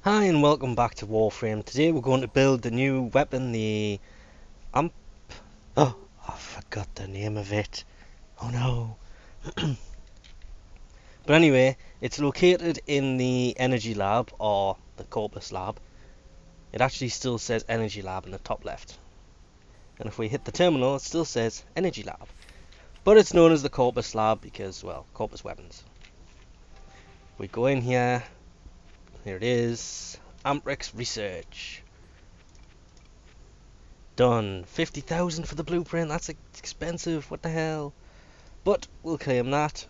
Hi and welcome back to Warframe. Today we're going to build the new weapon, the Amp... Oh, I forgot the name of it. Oh no. But anyway, it's located in the Energy Lab, or the Corpus Lab. It actually still says Energy Lab in the top left. And if we hit the terminal, it still says Energy Lab. But it's known as the Corpus Lab because, well, Corpus weapons. We go in here. Here it is. Amprex Research. Done. 50,000 for the blueprint. That's expensive. What the hell? But we'll claim that.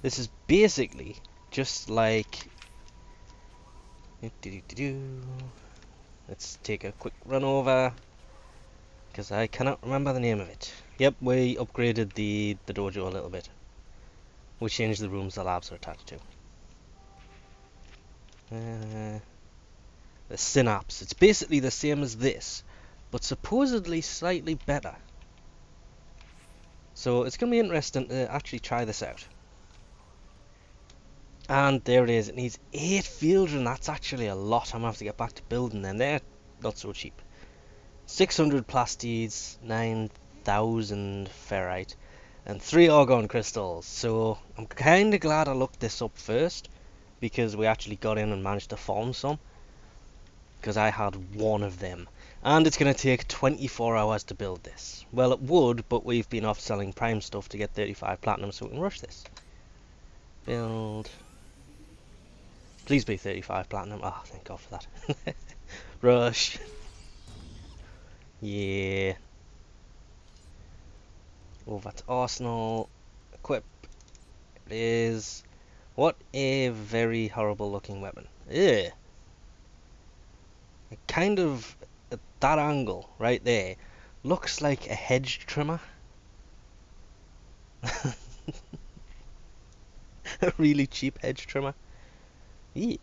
This is basically just like... Let's take a quick run over, because I cannot remember the name of it. Yep, we upgraded the dojo a little bit. We changed the rooms the labs are attached to. The synapse. It's basically the same as this, but supposedly slightly better. So it's going to be interesting to actually try this out. And there it is. It needs 8 fields, and that's actually a lot. I'm going to have to get back to building them. They're not so cheap. 600 plastids, 9,000 ferrite, and 3 argon crystals. So I'm kind of glad I looked this up first, because we actually got in and managed to farm some. Because I had 1 of them. And it's going to take 24 hours to build this. Well, it would, but we've been off selling prime stuff to get 35 platinum, so we can rush this. Build. Please be 35 platinum. Oh, thank God for that. Rush. Yeah. Over to Arsenal. Equip. It is. What a very horrible looking weapon. Ugh. It kind of, at that angle right there, looks like a hedge trimmer. A really cheap hedge trimmer. Yeah.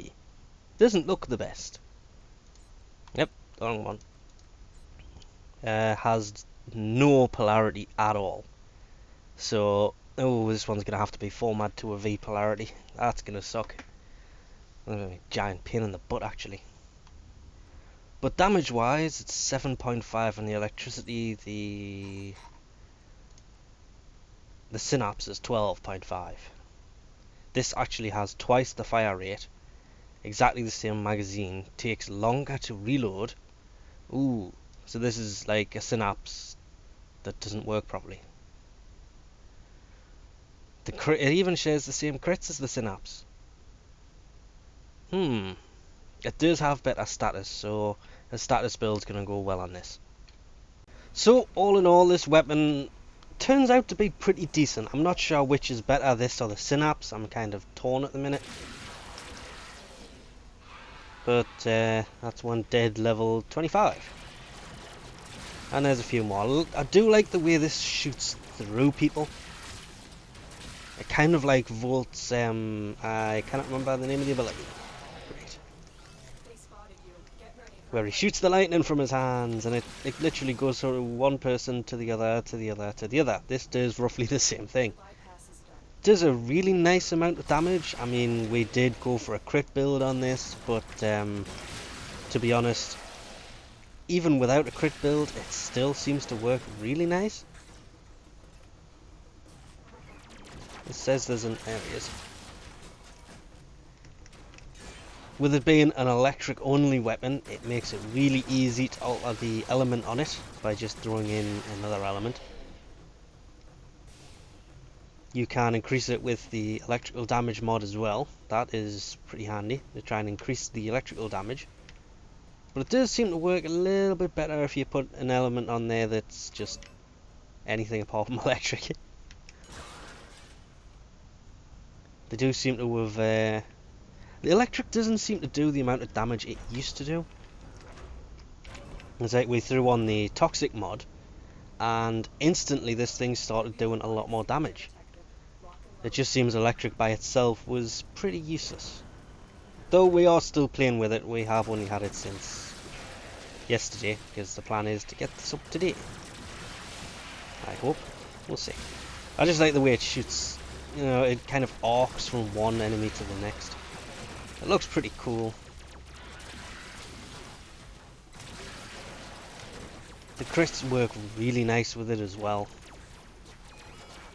Doesn't look the best. Yep, the wrong one. Has no polarity at all. So, oh, this one's going to have to be formatted to a V polarity. That's going to suck. That's going to be a giant pain in the butt, actually. But damage-wise, it's 7.5 on the electricity. The synapse is 12.5. This actually has twice the fire rate. Exactly the same magazine. Takes longer to reload. Ooh, so this is like a synapse that doesn't work properly. It even shares the same crits as the synapse. It does have better status, so a status build's gonna go well on this. So all in all, this weapon turns out to be pretty decent. I'm not sure which is better, this or the synapse. I'm kind of torn at the minute. But that's one dead, level 25. And there's a few more. I do like the way this shoots through people. It kind of like Volt's, I cannot remember the name of the ability. Great. Where he shoots the lightning from his hands, and it literally goes from one person to the other, to the other, to the other. This does roughly the same thing. Does a really nice amount of damage. I mean, we did go for a crit build on this, but to be honest, even without a crit build, it still seems to work really nice. It says there's an areas. With it being an electric only weapon, it makes it really easy to alter the element on it by just throwing in another element. You can increase it with the electrical damage mod as well. That is pretty handy to try and increase the electrical damage. But it does seem to work a little bit better if you put an element on there that's just anything apart from electric. They do seem to have... the electric doesn't seem to do the amount of damage it used to do. It's like we threw on the toxic mod, and instantly this thing started doing a lot more damage. It just seems electric by itself was pretty useless. Though we are still playing with it, we have only had it since yesterday, because the plan is to get this up today. I hope. We'll see. I just like the way it shoots. You know, it kind of arcs from one enemy to the next. It looks pretty cool. The crits work really nice with it as well.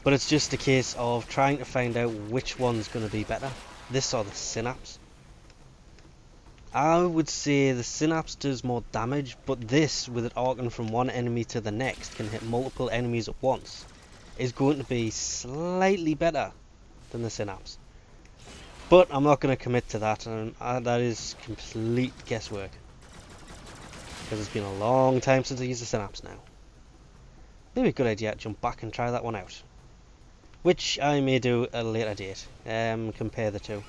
But it's just a case of trying to find out which one's going to be better. This or the synapse. I would say the synapse does more damage, but this, with it arcing from one enemy to the next, can hit multiple enemies at once, is going to be slightly better than the synapse. But I'm not going to commit to that, and that is complete guesswork. Because it's been a long time since I used the synapse now. Maybe a good idea to jump back and try that one out. Which I may do at a later date. Compare the two.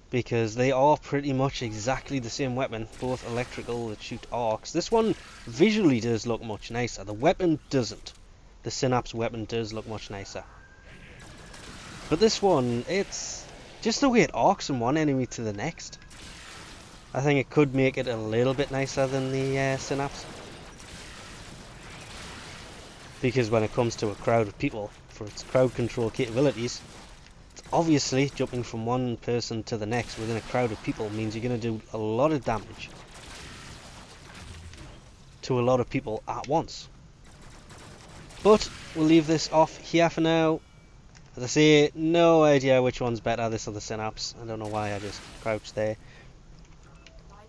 Because they are pretty much exactly the same weapon, both electrical that shoot arcs. This one visually does look much nicer. The weapon doesn't. The synapse weapon does look much nicer. But this one, it's just the way it arcs from one enemy to the next. I think it could make it a little bit nicer than the synapse. Because when it comes to a crowd of people, for its crowd control capabilities, obviously jumping from one person to the next within a crowd of people means you're going to do a lot of damage to a lot of people at once. But we'll leave this off here for now. As I say, no idea which one's better, this or the synapse. I don't know why I just crouched there.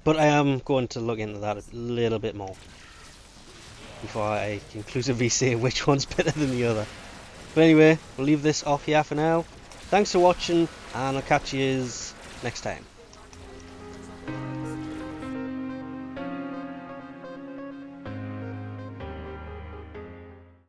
But I am going to look into that a little bit more before I conclusively say which one's better than the other. But anyway, we'll leave this off here for now. Thanks for watching, and I'll catch you next time.